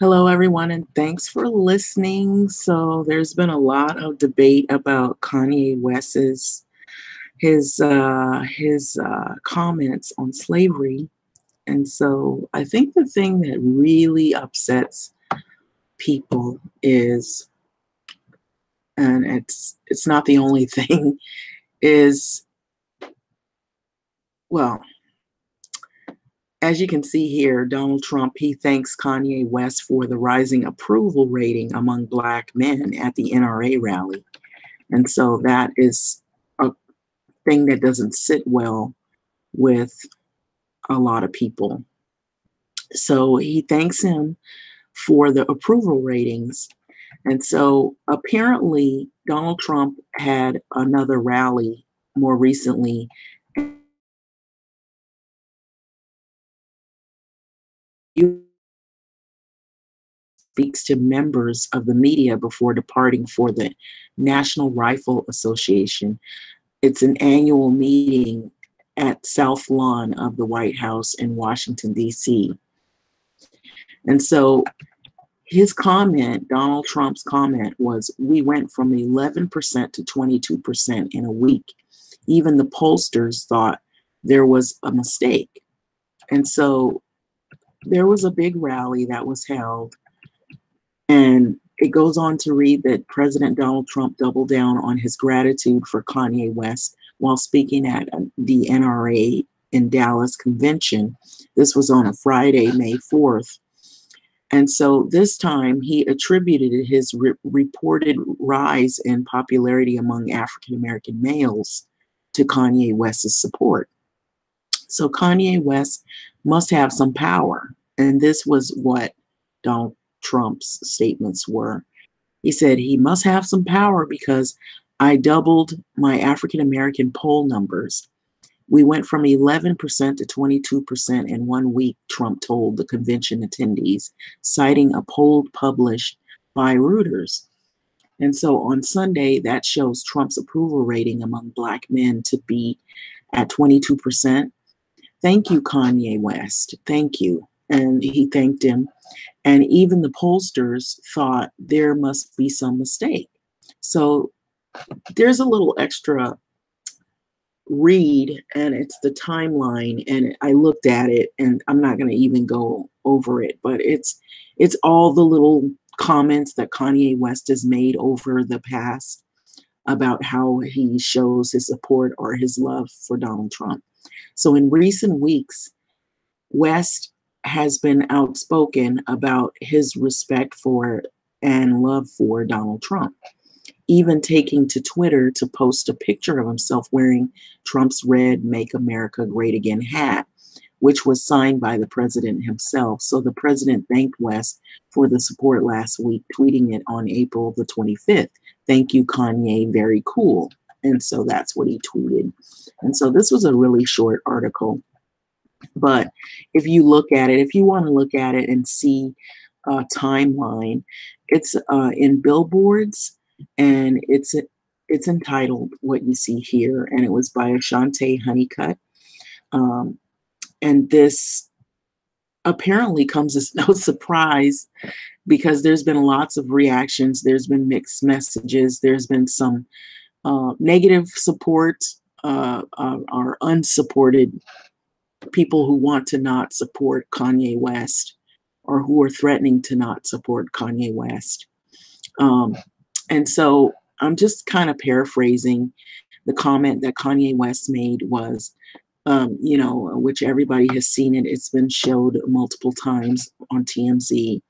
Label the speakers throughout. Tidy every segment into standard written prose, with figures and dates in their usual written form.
Speaker 1: Hello, everyone, and thanks for listening. So, there's been a lot of debate about Kanye West's his comments on slavery, and so I think the thing that really upsets people is, and it's not the only thing, is well, as you can see here, Donald Trump, he thanks Kanye West for the rising approval rating among Black men at the NRA rally. And so that is a thing that doesn't sit well with a lot of people. So he thanks him for the approval ratings. And so apparently, Donald Trump had another rally more recently. He speaks to members of the media before departing for the National Rifle Association. It's an annual meeting at South Lawn of the White House in Washington, D.C. And so his comment, Donald Trump's comment, was we went from 11% to 22% in a week. Even the pollsters thought there was a mistake. And so there was a big rally that was held. And it goes on to read that President Donald Trump doubled down on his gratitude for Kanye West while speaking at the NRA in Dallas convention. This was on a Friday, May 4th. And so this time he attributed his reported rise in popularity among African American males to Kanye West's support. So Kanye West must have some power. And this was what Donald Trump's statements were. He said he must have some power because I doubled my African American poll numbers. We went from 11% to 22% in 1 week, Trump told the convention attendees, citing a poll published by Reuters. And so on Sunday, that shows Trump's approval rating among Black men to be at 22%. Thank you, Kanye West. Thank you. And he thanked him. And even the pollsters thought there must be some mistake. So there's a little extra read, and it's the timeline, and I looked at it, and I'm not going to even go over it, but it's all the little comments that Kanye West has made over the past about how he shows his support or his love for Donald Trump. So in recent weeks, West has been outspoken about his respect for and love for Donald Trump, even taking to Twitter to post a picture of himself wearing Trump's red Make America Great Again hat, which was signed by the president himself. So the president thanked West for the support last week, tweeting it on April the 25th. Thank you, Kanye, very cool. And so that's what he tweeted. And so this was a really short article. But if you look at it, if you want to look at it and see a timeline, it's in billboards, and it's entitled What You See Here, and it was by Ashante Honeycutt. And this apparently comes as no surprise because there's been lots of reactions. There's been mixed messages. There's been some negative support or unsupported people who want to not support Kanye West or who are threatening to not support Kanye West. And so I'm just kind of paraphrasing. The comment that Kanye West made was, which everybody has seen it. It's been showed multiple times on TMZ,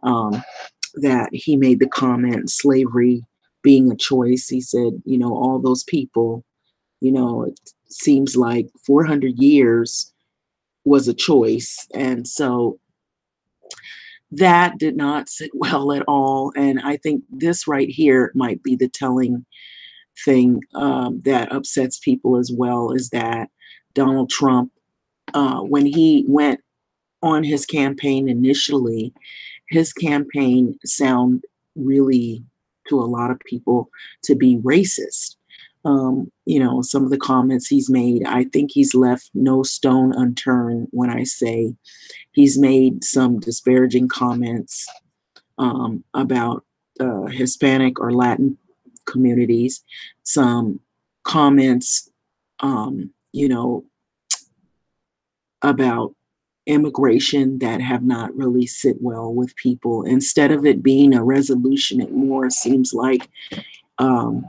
Speaker 1: that he made the comment, slavery being a choice. He said, all those people, it seems like 400 years was a choice. And so that did not sit well at all. And I think this right here might be the telling thing that upsets people as well, is that Donald Trump, when he went on his campaign initially, his campaign sounded really, to a lot of people, to be racist. You know, some of the comments he's made, I think he's left no stone unturned when I say he's made some disparaging comments about Hispanic or Latin communities, some comments, you know, about immigration that have not really sit well with people. Instead of it being a resolution, it more seems like, um,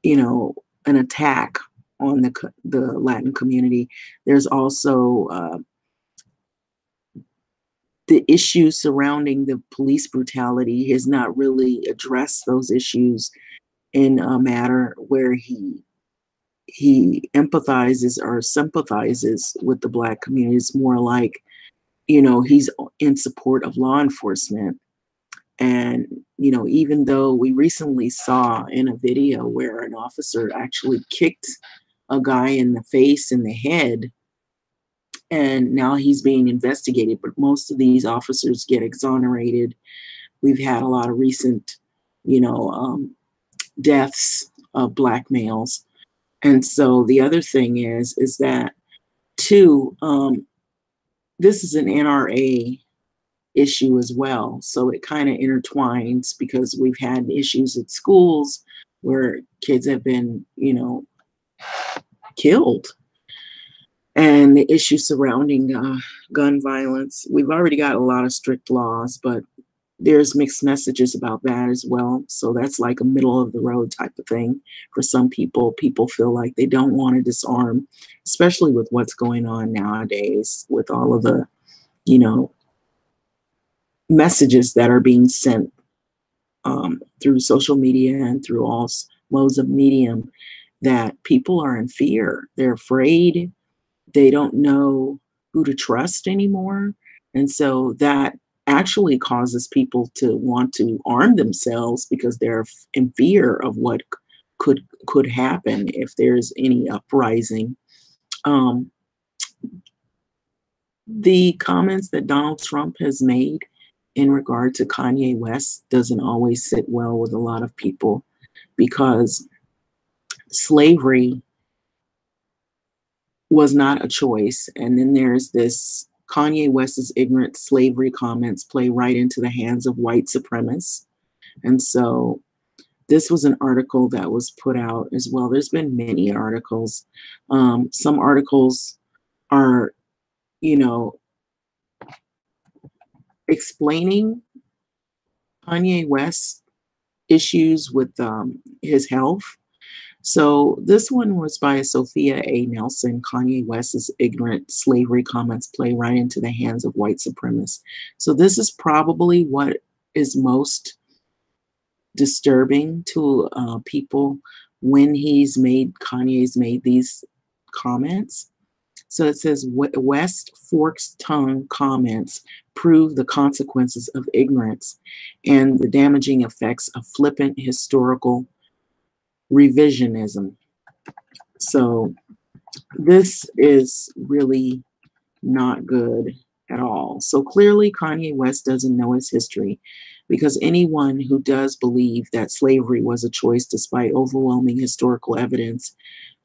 Speaker 1: you know, an attack on the Latin community. There's also the issues surrounding the police brutality. He has not really addressed those issues in a matter where he empathizes or sympathizes with the Black community. It's more like, you know, he's in support of law enforcement. And, you know, even though we recently saw in a video where an officer actually kicked a guy in the face and the head, and now he's being investigated, but most of these officers get exonerated. We've had a lot of recent, you know, deaths of Black males. And so the other thing is that too, this is an NRA issue as well. So it kind of intertwines because we've had issues at schools where kids have been, you know, killed. And the issue surrounding gun violence. We've already got a lot of strict laws, but there's mixed messages about that as well. So that's like a middle of the road type of thing for some people. People feel like they don't want to disarm, especially with what's going on nowadays with all of the, you know, messages that are being sent through social media and through all modes of medium, that people are in fear. They're afraid. They don't know who to trust anymore. And so that actually causes people to want to arm themselves because they're in fear of what could happen if there's any uprising. The comments that Donald Trump has made in regard to Kanye West doesn't always sit well with a lot of people, because slavery was not a choice. And then there's this Kanye West's ignorant slavery comments play right into the hands of white supremacists. And so this was an article that was put out as well. There's been many articles. Some articles are, you know, explaining Kanye West's issues with his health. So this one was by Sophia A. Nelson. Kanye West's ignorant slavery comments play right into the hands of white supremacists. So this is probably what is most disturbing to people when Kanye's made these comments. So it says, West Fork's tongue comments prove the consequences of ignorance and the damaging effects of flippant historical revisionism. So this is really not good at all. So clearly Kanye West doesn't know his history, because anyone who does believe that slavery was a choice despite overwhelming historical evidence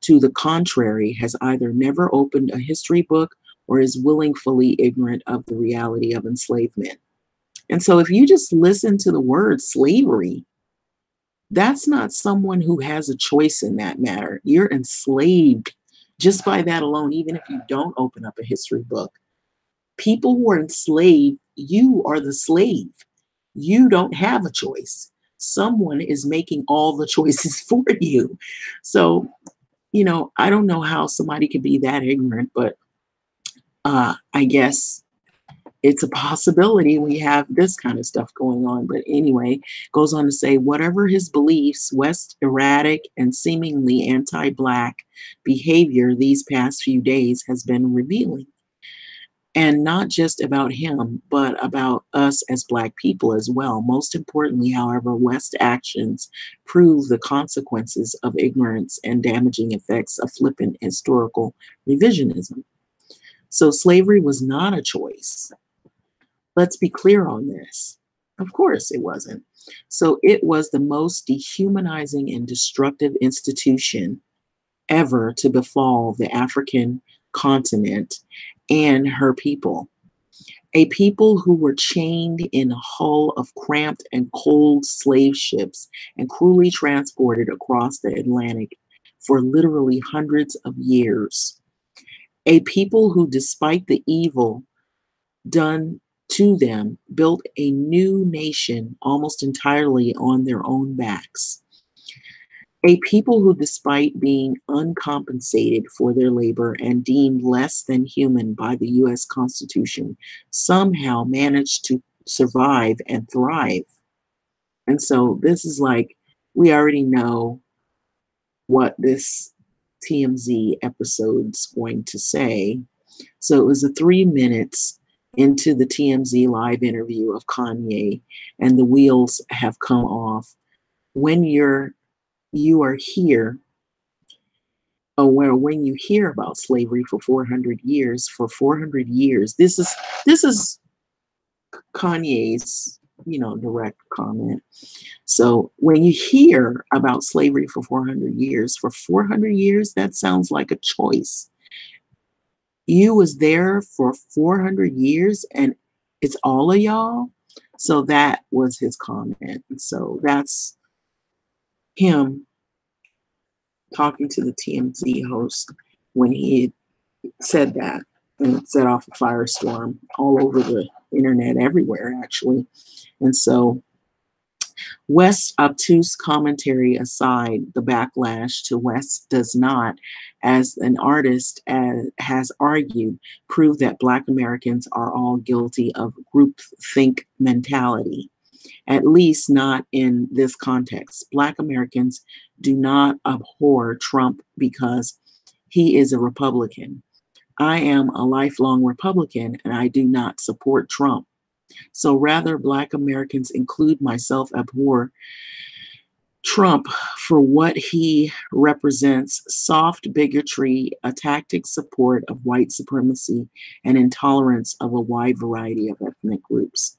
Speaker 1: to the contrary has either never opened a history book or is willfully ignorant of the reality of enslavement. And so if you just listen to the word slavery, that's not someone who has a choice in that matter. You're enslaved just by that alone, even if you don't open up a history book. People who are enslaved, you are the slave. You don't have a choice. Someone is making all the choices for you. So, you know, I don't know how somebody could be that ignorant, but I guess it's a possibility we have this kind of stuff going on. But anyway, goes on to say, whatever his beliefs, West's erratic and seemingly anti-Black behavior these past few days has been revealing. And not just about him, but about us as Black people as well. Most importantly, however, West's actions prove the consequences of ignorance and damaging effects of flippant historical revisionism. So slavery was not a choice. Let's be clear on this. Of course it wasn't. So it was the most dehumanizing and destructive institution ever to befall the African continent and her people. A people who were chained in a hull of cramped and cold slave ships and cruelly transported across the Atlantic for literally hundreds of years. A people who, despite the evil done to them, built a new nation almost entirely on their own backs. A people who, despite being uncompensated for their labor and deemed less than human by the US Constitution, somehow managed to survive and thrive. And so this is like, we already know what this TMZ episode's going to say. So it was a 3 minutes into the TMZ live interview of Kanye, and the wheels have come off. When you are here, or when you hear about slavery for 400 years, this is Kanye's, direct comment. So when you hear about slavery for 400 years, that sounds like a choice. You was there for 400 years and it's all of y'all. So that was his comment. So that's him talking to the TMZ host when he said that, and it set off a firestorm all over the internet, everywhere actually. And so West's obtuse commentary aside, the backlash to West does not, as an artist has argued, prove that Black Americans are all guilty of groupthink mentality, at least not in this context. Black Americans do not abhor Trump because he is a Republican. I am a lifelong Republican and I do not support Trump. So rather, Black Americans, include myself, abhor Trump for what he represents: soft bigotry, a tactic support of white supremacy, and intolerance of a wide variety of ethnic groups.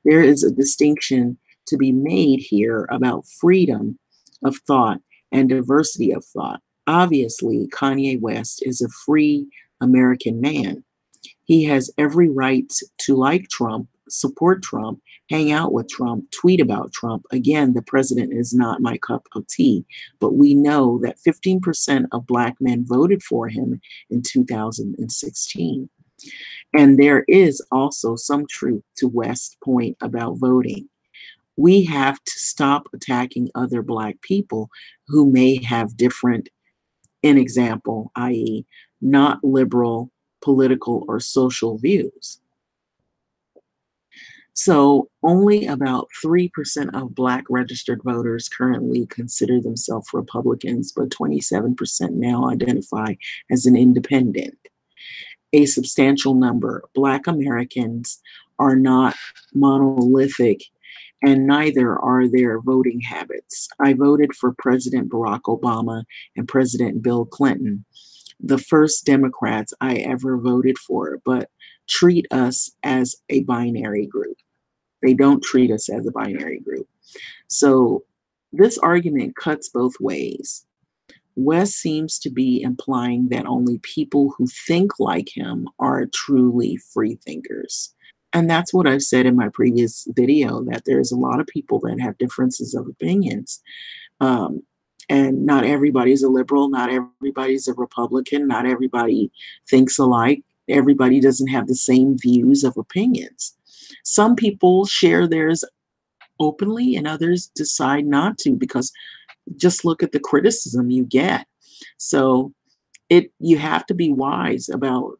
Speaker 1: There is a distinction to be made here about freedom of thought and diversity of thought. Obviously, Kanye West is a free American man. He has every right to like Trump, support Trump, hang out with Trump, tweet about Trump. Again, the president is not my cup of tea, but we know that 15% of Black men voted for him in 2016. And there is also some truth to West's point about voting. We have to stop attacking other Black people who may have different, in example, i.e., not liberal political or social views. So only about 3% of Black registered voters currently consider themselves Republicans, but 27% now identify as an independent. A substantial number. Black Americans are not monolithic, and neither are their voting habits. I voted for President Barack Obama and President Bill Clinton, the first Democrats I ever voted for, but treat us as a binary group. They don't treat us as a binary group. So this argument cuts both ways. West seems to be implying that only people who think like him are truly free thinkers. And that's what I've said in my previous video, that there's a lot of people that have differences of opinions. And not everybody's a liberal, not everybody's a Republican, not everybody thinks alike. Everybody doesn't have the same views of opinions. Some people share theirs openly and others decide not to, because just look at the criticism you get. So you have to be wise about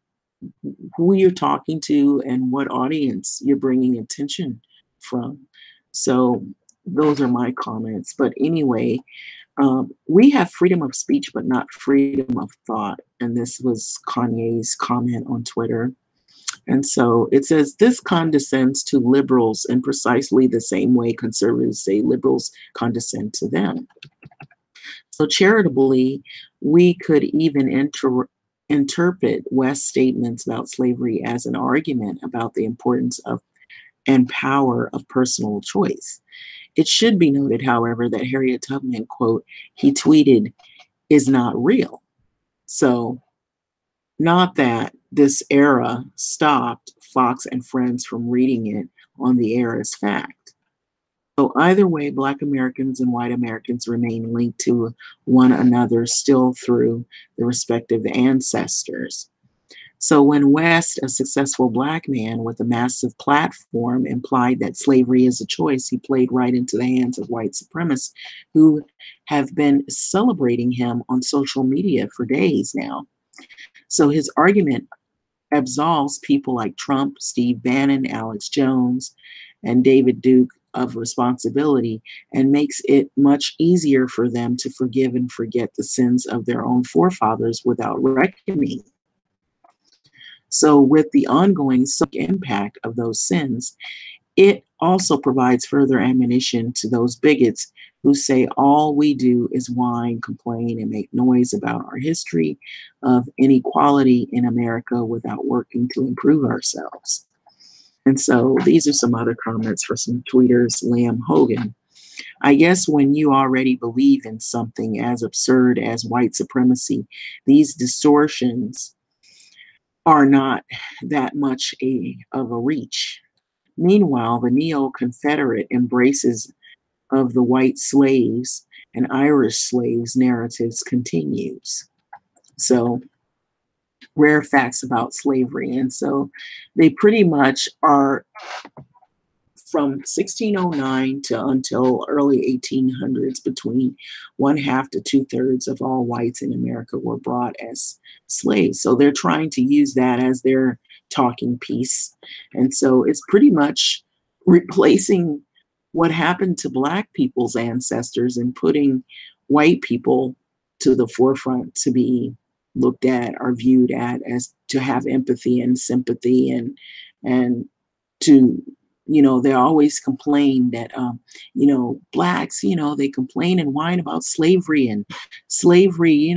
Speaker 1: who you're talking to and what audience you're bringing attention from. So those are my comments. But anyway, we have freedom of speech, but not freedom of thought. And this was Kanye's comment on Twitter. And so it says, this condescends to liberals in precisely the same way conservatives say liberals condescend to them. So charitably, we could even interpret West's statements about slavery as an argument about the importance of and power of personal choice. It should be noted, however, that Harriet Tubman, quote, he tweeted, is not real. So, not that this era stopped Fox and Friends from reading it on the air as fact. So, either way, Black Americans and white Americans remain linked to one another still through the respective ancestors. So when West, a successful Black man with a massive platform, implied that slavery is a choice, he played right into the hands of white supremacists who have been celebrating him on social media for days now. So his argument absolves people like Trump, Steve Bannon, Alex Jones, and David Duke of responsibility and makes it much easier for them to forgive and forget the sins of their own forefathers without reckoning. So, with the ongoing impact of those sins, it also provides further ammunition to those bigots who say all we do is whine, complain, and make noise about our history of inequality in America without working to improve ourselves. And so these are some other comments for some tweeters. Liam Hogan. I guess when you already believe in something as absurd as white supremacy, these distortions are not that much of a reach. Meanwhile, the neo-Confederate embraces of the white slaves and Irish slaves narratives continues. So, rare facts about slavery. And so they pretty much are from 1609 to until early 1800s, between one half to two-thirds of all whites in America were brought as slaves. So they're trying to use that as their talking piece. And so it's pretty much replacing what happened to Black people's ancestors and putting white people to the forefront to be looked at or viewed at as to have empathy and sympathy and to, you know, they always complain that, you know, Blacks, you know, they complain and whine about slavery and slavery,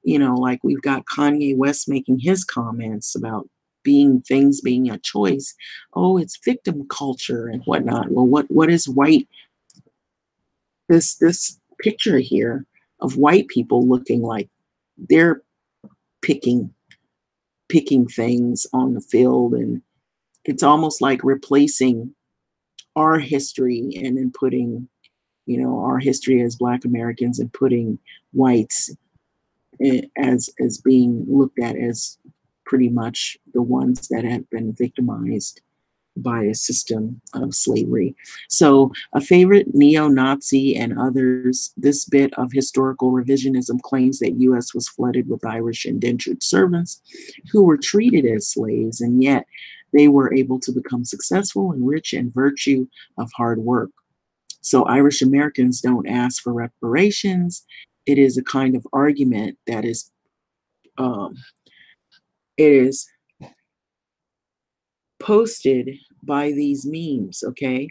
Speaker 1: like we've got Kanye West making his comments about things being a choice. Oh, it's victim culture and whatnot. Well, what is white? This picture here of white people looking like they're picking things on the field, and it's almost like replacing our history and then putting, our history as Black Americans and putting whites as being looked at as pretty much the ones that have been victimized by a system of slavery. So a favorite neo-Nazi and others, this bit of historical revisionism claims that US was flooded with Irish indentured servants who were treated as slaves, and yet they were able to become successful and rich in virtue of hard work. So Irish Americans don't ask for reparations. It is a kind of argument that is, it is posted by these memes, okay?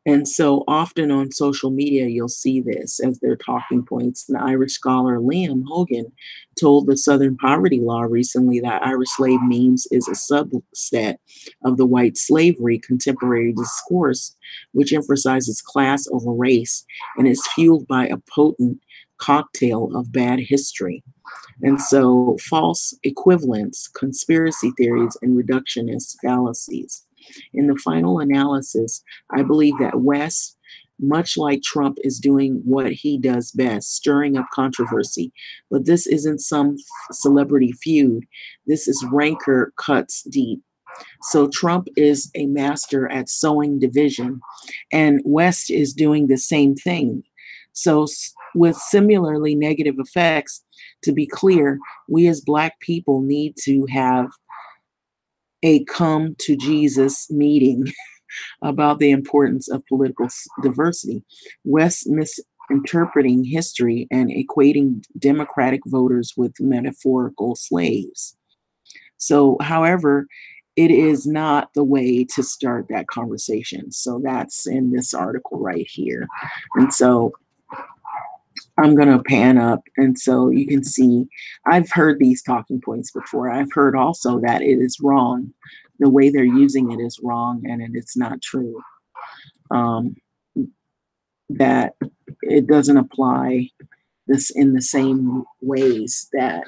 Speaker 1: And so often on social media, you'll see this as their talking points. And the Irish scholar Liam Hogan told the Southern Poverty Law recently that Irish slave memes is a subset of the white slavery contemporary discourse, which emphasizes class over race and is fueled by a potent cocktail of bad history. And so false equivalents, conspiracy theories, and reductionist fallacies. In the final analysis, I believe that West, much like Trump, is doing what he does best, stirring up controversy. But this isn't some celebrity feud. This is rancor cuts deep. So Trump is a master at sowing division, and West is doing the same thing. So with similarly negative effects, to be clear, we as Black people need to have a come to Jesus meeting about the importance of political diversity. West misinterpreting history and equating Democratic voters with metaphorical slaves. So, however, it is not the way to start that conversation. So that's in this article right here. And so I'm going to pan up. And so you can see, I've heard these talking points before. I've heard also that it is wrong the way they're using it is wrong and it's not true. Um, that it doesn't apply this in the same ways that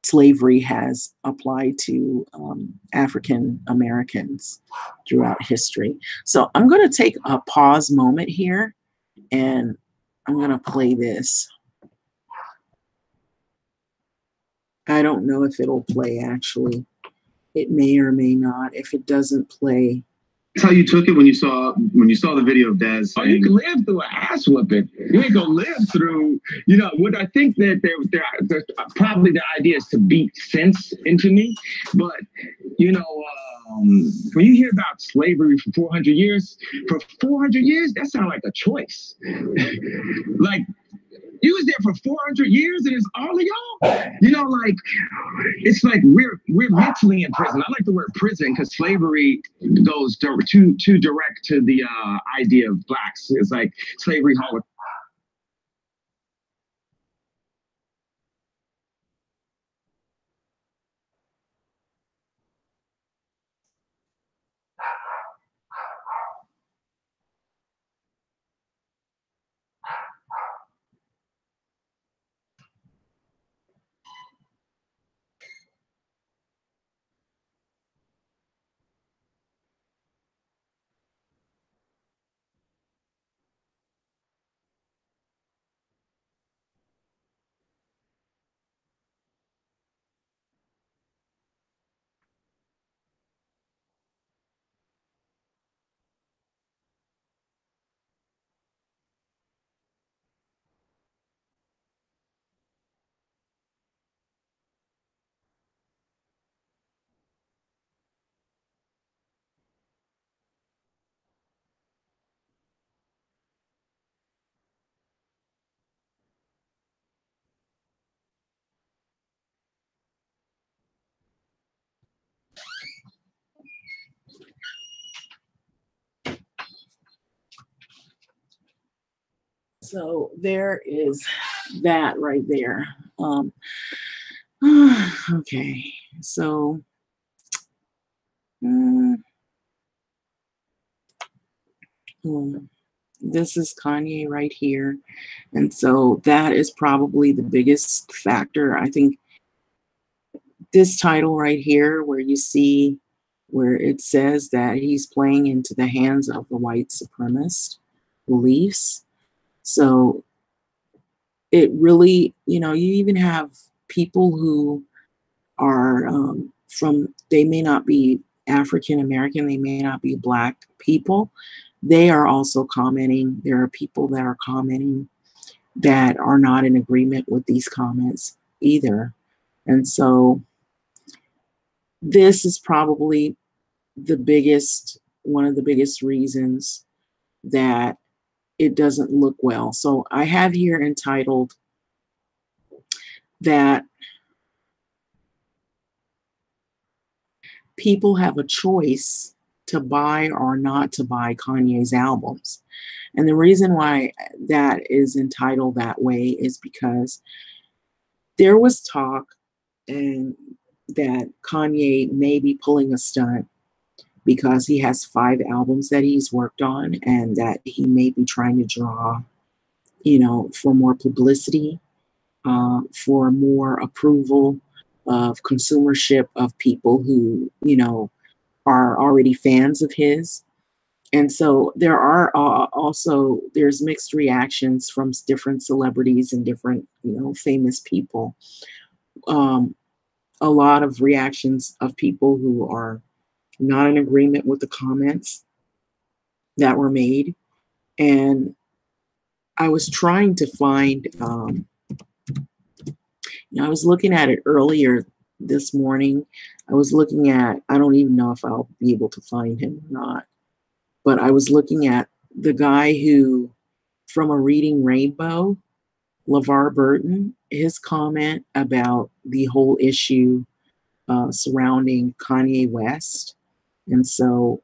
Speaker 1: slavery has applied to African Americans throughout history. So I'm going to take a pause moment here and I'm going to play this. I don't know if it'll play actually. It may or may not. If it doesn't play.
Speaker 2: That's how you took it when you saw the video of Daz saying,
Speaker 3: you can live through an ass whooping. You ain't gonna live through, what I think that they're probably the idea is to beat sense into me. But when you hear about slavery for 400 years, that sounds like a choice. Like, you was there for 400 years and it's all of y'all. It's like we're mentally in prison. I like the word prison because slavery goes too direct to the idea of blacks. It's like slavery holocaust.
Speaker 1: So there is that right there. Okay, so this is Kanye right here. And so that is probably the biggest factor. I think this title right here, where you see where it says that he's playing into the hands of the white supremacist beliefs. So it really, you even have people who are they may not be African American, they may not be Black people. They are also commenting. There are people that are commenting that are not in agreement with these comments either. And so this is probably one of the biggest reasons that it doesn't look well. So I have here entitled that people have a choice to buy or not to buy Kanye's albums. And the reason why that is entitled that way is because there was talk and that Kanye may be pulling a stunt because he has 5 albums that he's worked on and that he may be trying to draw, for more publicity, for more approval of consumership of people who, are already fans of his. And so there are there's mixed reactions from different celebrities and different, famous people. A lot of reactions of people who are not in agreement with the comments that were made. And I was trying to find, I was looking at it earlier this morning. I was looking at, I don't even know if I'll be able to find him or not, but I was looking at the guy who, from a Reading Rainbow, LeVar Burton, his comment about the whole issue surrounding Kanye West. And so,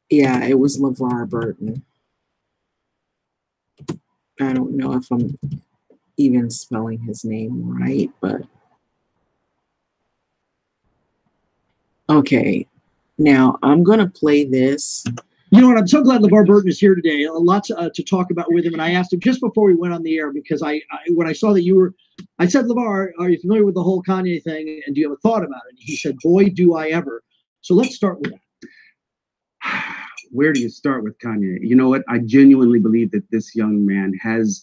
Speaker 1: yeah, it was LeVar Burton. I don't know if I'm even spelling his name right, but Okay, now I'm going to play this.
Speaker 4: You know what? I'm so glad LeVar Burton is here today. A lot to talk about with him. And I asked him just before we went on the air, because when I saw that you were, I said, LeVar, are you familiar with the whole Kanye thing? And do you have a thought about it? And he said, boy, do I ever. So let's start with that.
Speaker 3: Where do you start with Kanye? You know what? I genuinely believe that this young man has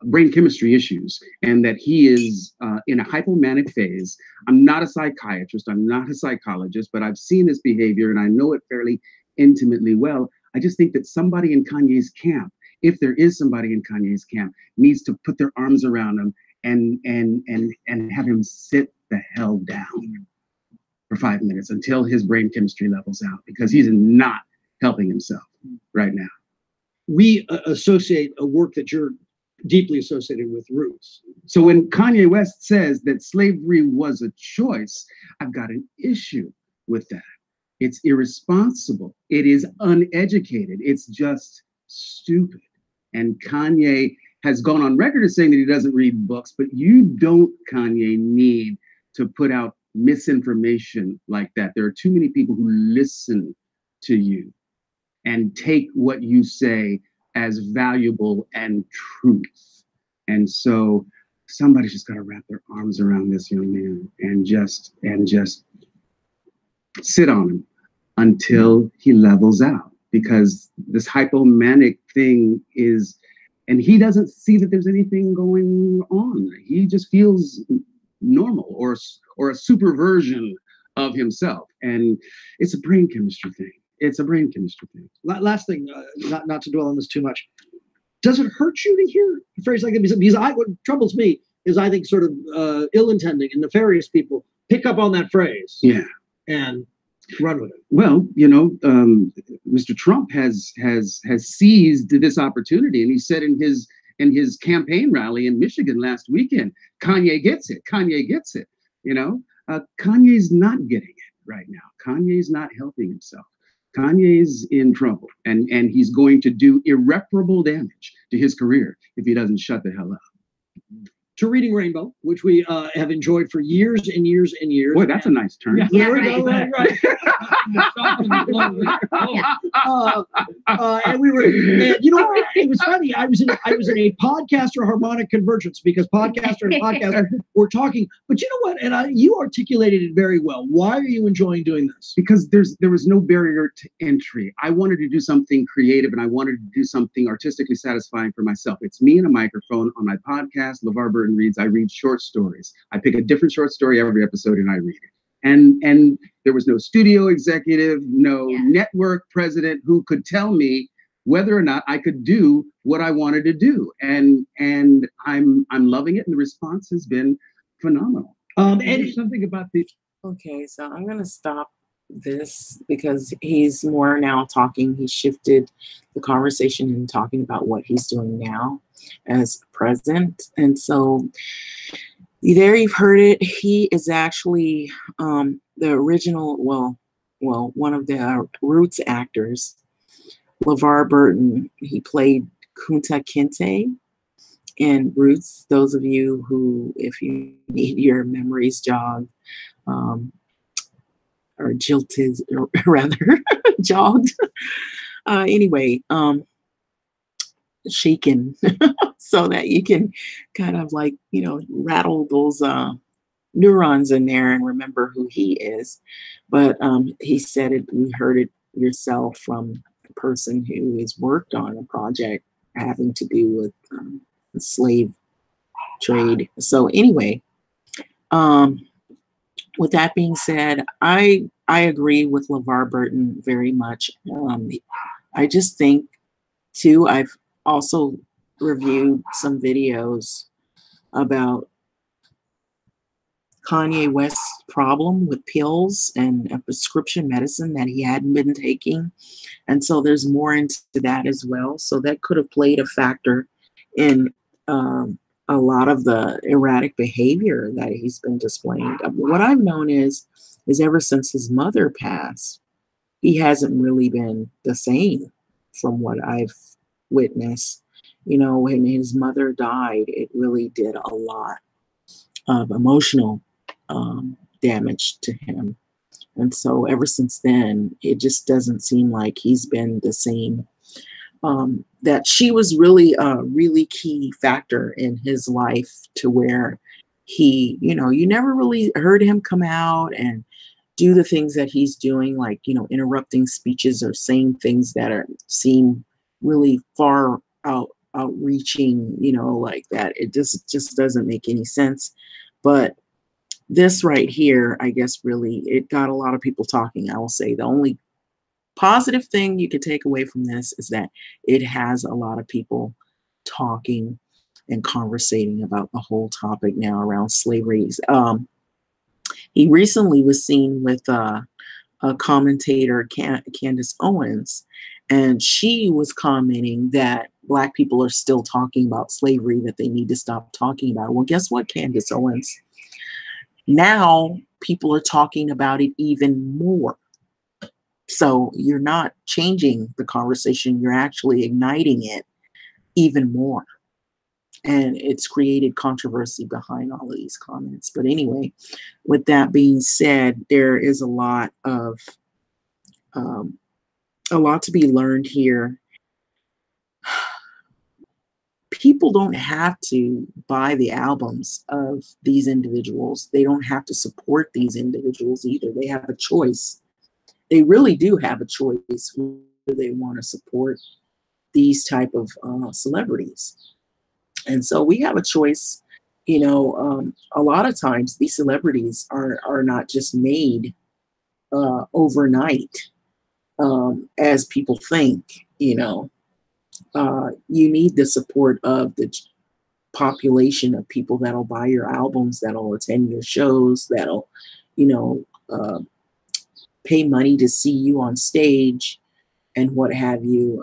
Speaker 3: brain chemistry issues, and that he is in a hypomanic phase. I'm not a psychiatrist. I'm not a psychologist, but I've seen this behavior and I know it fairly intimately well. I just think that somebody in Kanye's camp, if there is somebody in Kanye's camp, needs to put their arms around him and have him sit the hell down for 5 minutes until his brain chemistry levels out, because he's not helping himself right now.
Speaker 4: We associate a work that you're deeply associated with, Roots.
Speaker 3: So when Kanye West says that slavery was a choice, I've got an issue with that. It's irresponsible. It is uneducated. It's just stupid. And Kanye has gone on record as saying that he doesn't read books, but you don't, Kanye, need to put out misinformation like that. There are too many people who listen to you and take what you say as valuable and truth. And so somebody's just got to wrap their arms around this young man and just sit on him until he levels out, because this hypomanic thing is, and he doesn't see that there's anything going on. He just feels normal, or a super version of himself. And it's a brain chemistry thing. It's a brain chemistry thing.
Speaker 4: Last thing, not to dwell on this too much. Does it hurt you to hear a phrase like that? Because what troubles me is I think sort of ill-intending and nefarious people pick up on that phrase, and run with it.
Speaker 3: Well, you know, Mr. Trump has seized this opportunity, and he said in his campaign rally in Michigan last weekend, Kanye gets it. Kanye gets it. You know, Kanye's not getting it right now. Kanye's not helping himself. Kanye's in trouble, and he's going to do irreparable damage to his career if he doesn't shut the hell up.
Speaker 4: To Reading Rainbow, which we have enjoyed for years and years and years.
Speaker 3: Boy, that's a nice turn.
Speaker 4: Yeah, there we go. Right. And we were, and you know, it was funny. I was in a podcaster harmonic convergence, because podcaster and podcaster were talking. But you know what? And you articulated it very well. Why are you enjoying doing this?
Speaker 3: Because there was no barrier to entry. I wanted to do something creative, and I wanted to do something artistically satisfying for myself. It's me and a microphone on my podcast, LeVar Burton Reads. I read short stories. I pick a different short story every episode and I read it. And there was no studio executive, no network president who could tell me whether or not I could do what I wanted to do. And I'm loving it, and the response has been phenomenal.
Speaker 4: And
Speaker 3: something about the
Speaker 1: Okay, so I'm going to stop this because he's more now talking. He shifted the conversation and talking about what he's doing now as president. And so there you've heard it. He is actually the original, well, one of the Roots actors, LeVar Burton. He played Kunta Kinte in Roots. Those of you who, if you need your memories jogged, or jilted, or rather jogged. Anyway, shaken so that you can kind of like, you know, rattle those neurons in there and remember who he is. But he said it, you heard it yourself from a person who has worked on a project having to do with the slave trade. So anyway, with that being said, I agree with LeVar Burton very much. I just think, too, I've also reviewed some videos about Kanye West's problem with pills and a prescription medicine that he hadn't been taking. And so there's more into that as well. So that could have played a factor in a lot of the erratic behavior that he's been displaying. What I've known is ever since his mother passed, he hasn't really been the same from what I've witnessed. You know, when his mother died, it really did a lot of emotional damage to him. And so ever since then, it just doesn't seem like he's been the same. That she was really a really key factor in his life, to where he, you never really heard him come out and do the things that he's doing, like, interrupting speeches or saying things that seem really far outreaching, like that. It just doesn't make any sense. But this right here, I guess, really, it got a lot of people talking. I will say the only positive thing you could take away from this is that it has a lot of people talking and conversating about the whole topic now around slavery. He recently was seen with a commentator, Candace Owens, and she was commenting that Black people are still talking about slavery, that they need to stop talking about it. Well, guess what, Candace Owens? Now people are talking about it even more. So you're not changing the conversation, you're actually igniting it even more. And it's created controversy behind all of these comments. But anyway, with that being said, there is a lot to be learned here. People don't have to buy the albums of these individuals. They don't have to support these individuals either. They have a choice. They really do have a choice whether they want to support these type of celebrities. And so we have a choice. A lot of times these celebrities are not just made overnight, as people think. You need the support of the population of people that'll buy your albums, that'll attend your shows, that'll, pay money to see you on stage and what have you,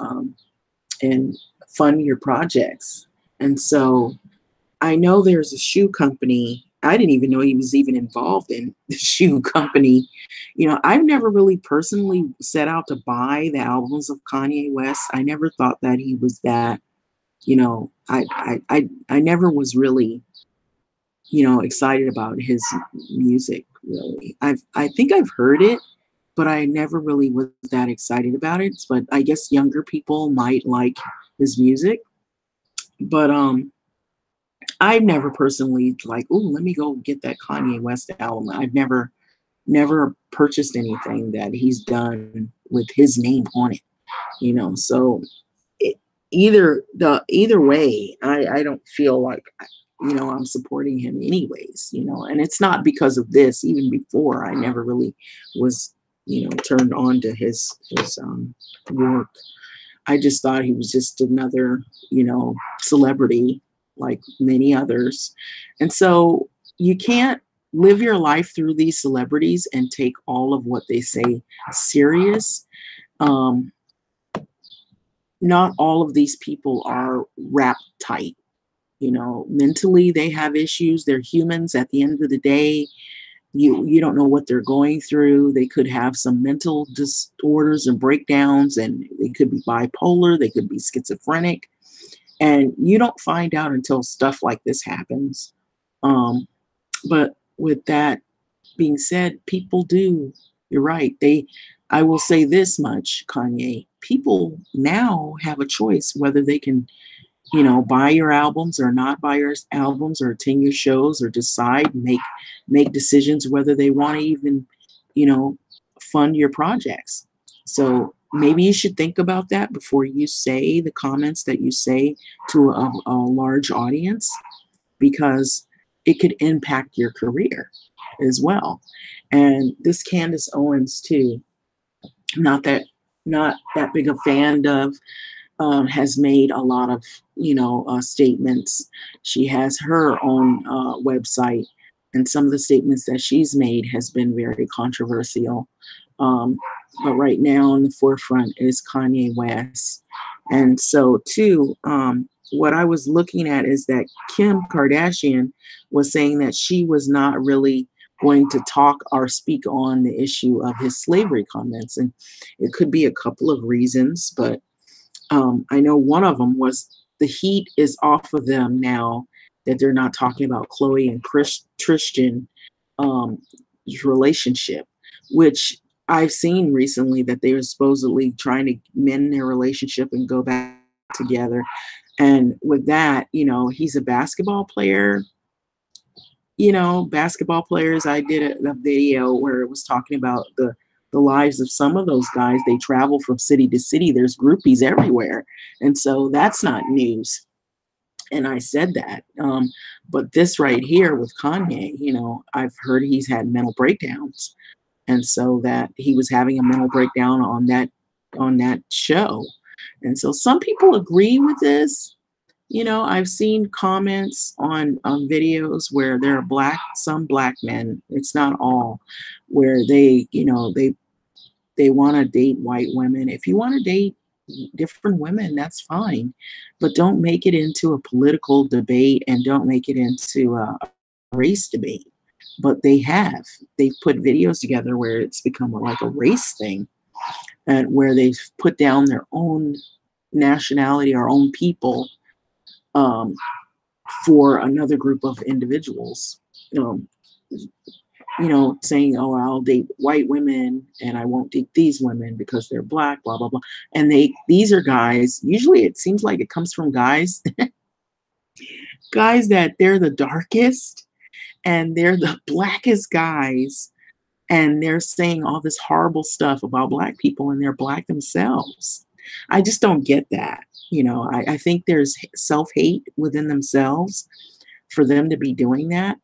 Speaker 1: and fund your projects. And so I know there's a shoe company. I didn't even know he was even involved in the shoe company. I've never really personally set out to buy the albums of Kanye West. I never thought that he was that, I never was really, excited about his music, really. I think I've heard it, but I never really was that excited about it. But I guess younger people might like his music. But I've never personally like, oh, let me go get that Kanye West album. I've never purchased anything that he's done with his name on it. So either way, I don't feel like, I'm supporting him anyways, and it's not because of this. Even before, I never really was, turned on to his work. I just thought he was just another, celebrity like many others. And so you can't live your life through these celebrities and take all of what they say serious. Not all of these people are wrapped tight. Mentally they have issues. They're humans at the end of the day. You don't know what they're going through. They could have some mental disorders and breakdowns, and they could be bipolar, they could be schizophrenic. And you don't find out until stuff like this happens. But with that being said, people do. You're right. I will say this much, Kanye. People now have a choice whether they can, buy your albums or not buy your albums, or attend your shows, or decide, make decisions whether they want to even, fund your projects. So maybe you should think about that before you say the comments that you say to a large audience, because it could impact your career as well. And this Candace Owens too, not that big a fan of, has made a lot of, statements. She has her own website, and some of the statements that she's made has been very controversial. But right now in the forefront is Kanye West. And so too, what I was looking at is that Kim Kardashian was saying that she was not really going to talk or speak on the issue of his slavery comments. And it could be a couple of reasons, but I know one of them was the heat is off of them now that they're not talking about Khloe and Tristan relationship. which I've seen recently that they were supposedly trying to mend their relationship and go back together. And with that, you know, he's a basketball player. You know, basketball players, I did a video where it was talking about the lives of some of those guys. They travel from city to city. There's groupies everywhere. And so that's not news. And I said that. But this right here with Kanye, you know, I've heard he's had mental breakdowns. And so that he was having a mental breakdown on that show. And so some people agree with this. You know, I've seen comments on videos where there are some black men, it's not all, where they, you know, they want to date white women. If you want to date different women, that's fine, but don't make it into a political debate and don't make it into a race debate. But they've put videos together where it's become like a race thing, and where they've put down their own nationality, our own people, for another group of individuals. You know, saying, oh, I'll date white women and I won't date these women because they're black, blah, blah, blah. And these are guys, usually it seems like it comes from guys, guys that they're the darkest and they're the blackest guys. And they're saying all this horrible stuff about black people and they're black themselves. I just don't get that. You know, I think there's self-hate within themselves for them to be doing that.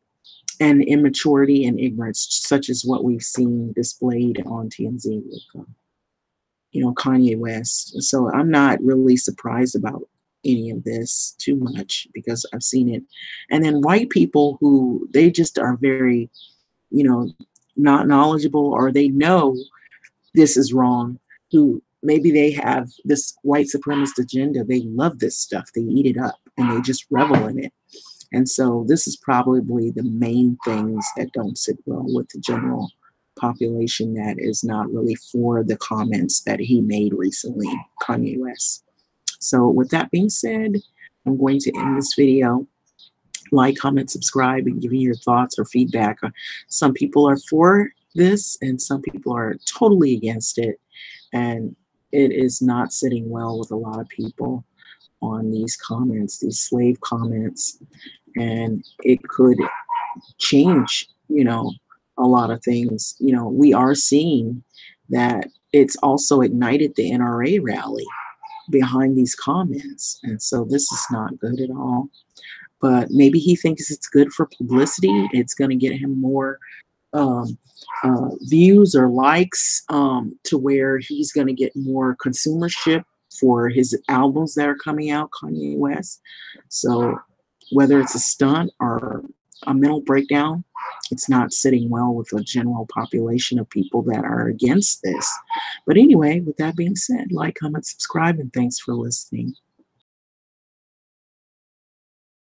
Speaker 1: And immaturity and ignorance, such as what we've seen displayed on TMZ with, you know, Kanye West. So I'm not really surprised about any of this too much because I've seen it. And then white people who they just are very, you know, not knowledgeable, or they know this is wrong, who maybe they have this white supremacist agenda. They love this stuff. They eat it up and they just revel in it. And so this is probably the main things that don't sit well with the general population that is not really for the comments that he made recently, Kanye West. So with that being said, I'm going to end this video. Like, comment, subscribe, and give me your thoughts or feedback. Some people are for this and some people are totally against it. And it is not sitting well with a lot of people on these comments, these slave comments. And it could change, you know, a lot of things. You know, we are seeing that it's also ignited the NRA rally behind these comments. And so this is not good at all. But maybe he thinks it's good for publicity. It's going to get him more views or likes to where he's going to get more consumership for his albums that are coming out, Kanye West. So whether it's a stunt or a mental breakdown, it's not sitting well with the general population of people that are against this. But anyway, with that being said, like, comment, subscribe, and thanks for listening.